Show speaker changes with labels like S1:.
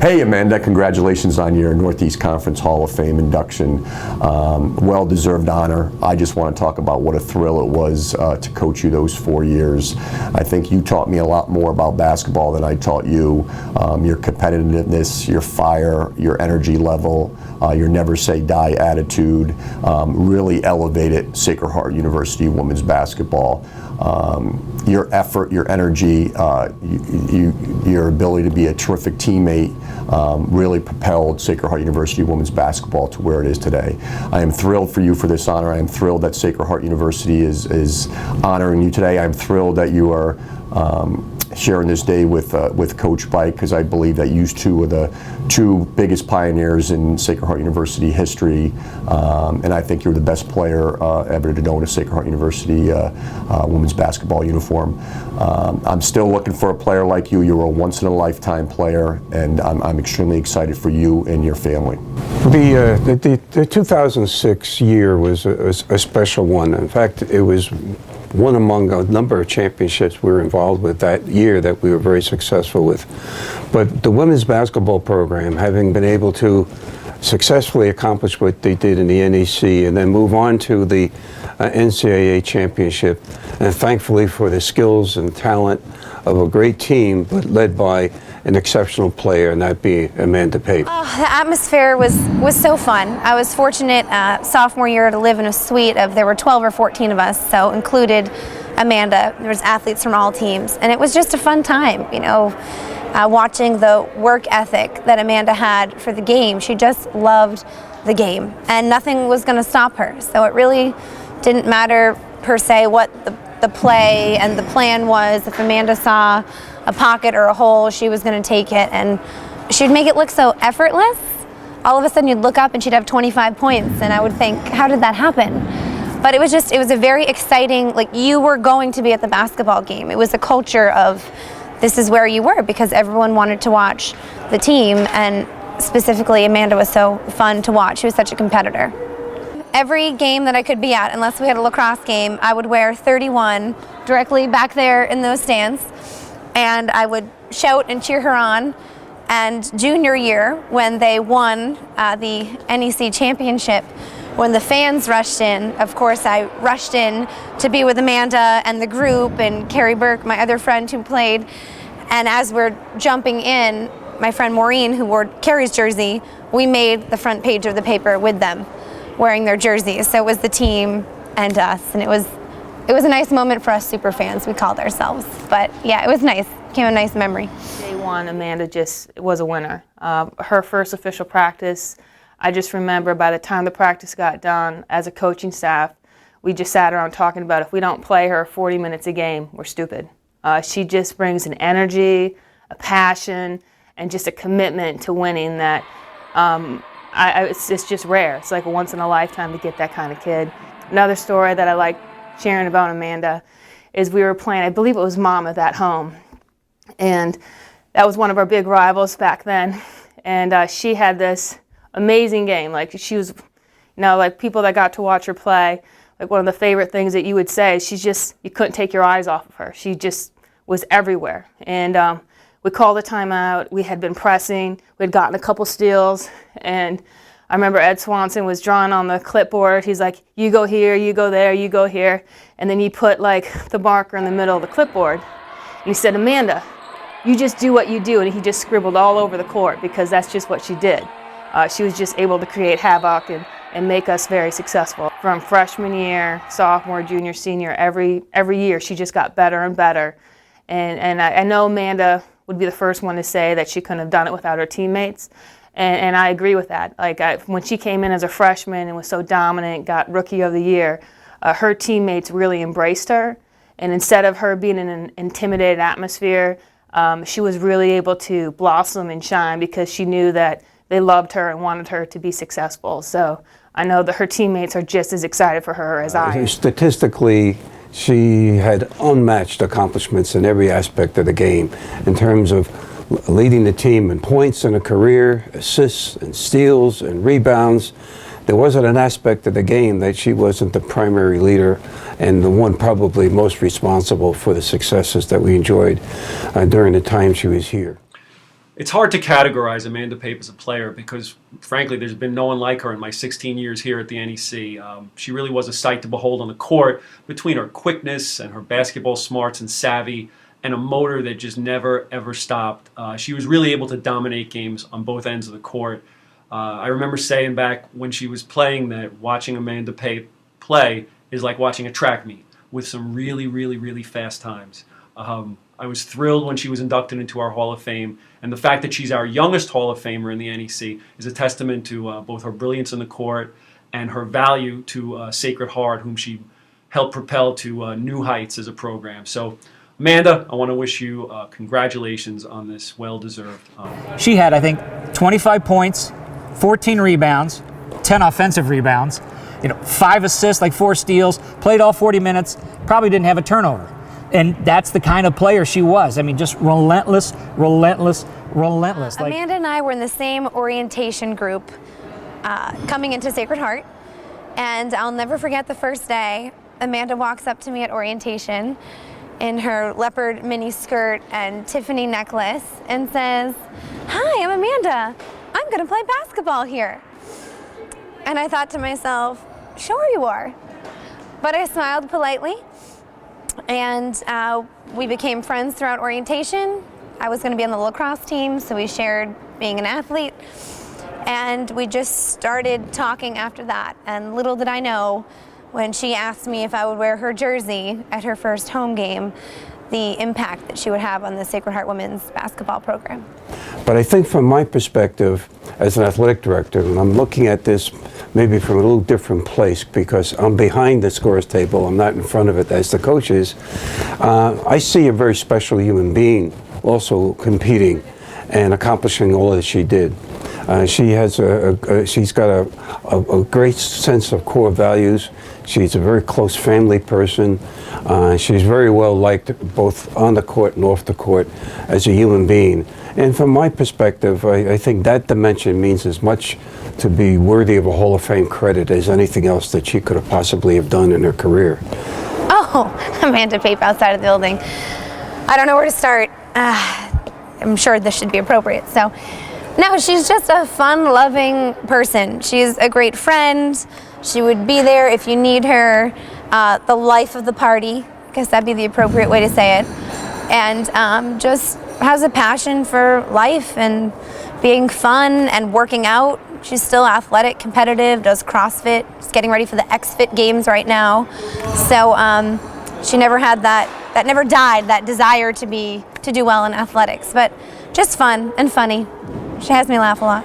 S1: Hey Amanda, congratulations on your Northeast Conference Hall of Fame induction. Well-deserved honor. I just want to talk about what a thrill it was to coach you those 4 years. I think you taught me a lot more about basketball than I taught you. Your competitiveness, your fire, your energy level, your never say die attitude really elevated Sacred Heart University women's basketball. Your effort, your energy, your ability to be a terrific teammate really propelled Sacred Heart University women's basketball to where it is today. I am thrilled for you for this honor. I am thrilled that Sacred Heart University is honoring you today. I'm thrilled that you are sharing this day with Coach Bike, because I believe that you two are the two biggest pioneers in Sacred Heart University history, and I think you're the best player ever to know in a Sacred Heart University women's basketball uniform. I'm still looking for a player like you. You're a once-in-a-lifetime player, and I'm extremely excited for you and your family.
S2: The 2006 year was a special one. In fact, it was one among a number of championships we were involved with that year that we were very successful with. But the women's basketball program, having been able to successfully accomplish what they did in the NEC and then move on to the NCAA championship, and thankfully for the skills and talent of a great team, but led by an exceptional player, and that being Amanda Pape.
S3: Oh, the atmosphere was so fun. I was fortunate sophomore year to live in a suite of, there were 12 or 14 of us, so included Amanda. There was athletes from all teams, and it was just a fun time, you know, watching the work ethic that Amanda had for the game. She just loved the game, and nothing was going to stop her. So it really didn't matter per se what the play and the plan was. If Amanda saw a pocket or a hole, she was going to take it, and she'd make it look so effortless. All of a sudden you'd look up and she'd have 25 points, and I would think, how did that happen? But it was a very exciting, like, you were going to be at the basketball game. It was a culture of, this is where you were, because everyone wanted to watch the team, and specifically Amanda was so fun to watch. She was such a competitor. Every game that I could be at, unless we had a lacrosse game, I would wear 31 directly back there in those stands, and I would shout and cheer her on. And junior year, when they won the NEC championship, when the fans rushed in, of course I rushed in to be with Amanda and the group and Carrie Burke, my other friend who played. And as we're jumping in, my friend Maureen, who wore Carrie's jersey, we made the front page of the paper with them, wearing their jerseys. So it was the team and us, and it was a nice moment for us super fans, we called ourselves. But yeah, it was nice. It became a nice memory.
S4: Day one, Amanda just was a winner. Her first official practice, I just remember by the time the practice got done, as a coaching staff, we just sat around talking about, if we don't play her 40 minutes a game, we're stupid. She just brings an energy, a passion, and just a commitment to winning that it's just rare. It's like a once in a lifetime to get that kind of kid. Another story that I like sharing about Amanda is we were playing, I believe it was Monmouth at home, and that was one of our big rivals back then. And she had this amazing game. Like, she was, you know, like, people that got to watch her play, like, one of the favorite things that you would say is she's just, you couldn't take your eyes off of her. She just was everywhere. And we called a timeout. We had been pressing. We had gotten a couple steals, and I remember Ed Swanson was drawing on the clipboard. He's like, you go here, you go there, you go here. And then he put, like, the marker in the middle of the clipboard. And he said, Amanda, you just do what you do. And he just scribbled all over the court, because that's just what she did. She was just able to create havoc and make us very successful. From freshman year, sophomore, junior, senior, every year she just got better and better. And I know Amanda would be the first one to say that she couldn't have done it without her teammates. And I agree with that. Like, when she came in as a freshman and was so dominant, got Rookie of the Year, her teammates really embraced her. And instead of her being in an intimidated atmosphere, she was really able to blossom and shine, because she knew that they loved her and wanted her to be successful. So I know that her teammates are just as excited for her as I am.
S2: Statistically, she had unmatched accomplishments in every aspect of the game, in terms of leading the team in points in a career, assists and steals and rebounds. There wasn't an aspect of the game that she wasn't the primary leader and the one probably most responsible for the successes that we enjoyed during the time she was here.
S5: It's hard to categorize Amanda Pape as a player because, frankly, there's been no one like her in my 16 years here at the NEC. She really was a sight to behold on the court between her quickness and her basketball smarts and savvy and a motor that just never, ever stopped. She was really able to dominate games on both ends of the court. I remember saying back when she was playing that watching Amanda Pape play is like watching a track meet with some really, really, really fast times. I was thrilled when she was inducted into our Hall of Fame, and the fact that she's our youngest Hall of Famer in the NEC is a testament to both her brilliance in the court and her value to Sacred Heart, whom she helped propel to new heights as a program. So, Amanda, I want to wish you congratulations on this well-deserved honor.
S6: She had, I think, 25 points, 14 rebounds, 10 offensive rebounds, 5 assists, like 4 steals, played all 40 minutes, probably didn't have a turnover. And that's the kind of player she was. I mean, just relentless, relentless, relentless.
S3: Amanda and I were in the same orientation group coming into Sacred Heart. And I'll never forget the first day. Amanda walks up to me at orientation in her leopard mini skirt and Tiffany necklace and says, "Hi, I'm Amanda. I'm going to play basketball here." And I thought to myself, sure you are. But I smiled politely. And we became friends throughout orientation. I was going to be on the lacrosse team, so we shared being an athlete. And we just started talking after that. And little did I know, when she asked me if I would wear her jersey at her first home game, the impact that she would have on the Sacred Heart women's basketball program.
S2: But I think from my perspective as an athletic director, and I'm looking at this maybe from a little different place because I'm behind the scores table, I'm not in front of it as the coach is, I see a very special human being also competing and accomplishing all that she did. She's got a great sense of core values. She's a very close family person. She's very well liked both on the court and off the court as a human being. And from my perspective, I think that dimension means as much to be worthy of a Hall of Fame credit as anything else that she could have possibly have done in her career.
S3: Oh, Amanda Pape outside of the building. I don't know where to start. I'm sure this should be appropriate. So, no, she's just a fun, loving person. She's a great friend. She would be there if you need her. The life of the party, I guess that'd be the appropriate way to say it. And just has a passion for life and being fun and working out. She's still athletic, competitive, does CrossFit. She's getting ready for the X-Fit games right now. So she never had that never died, that desire to do well in athletics. But just fun and funny. She has me laugh a lot.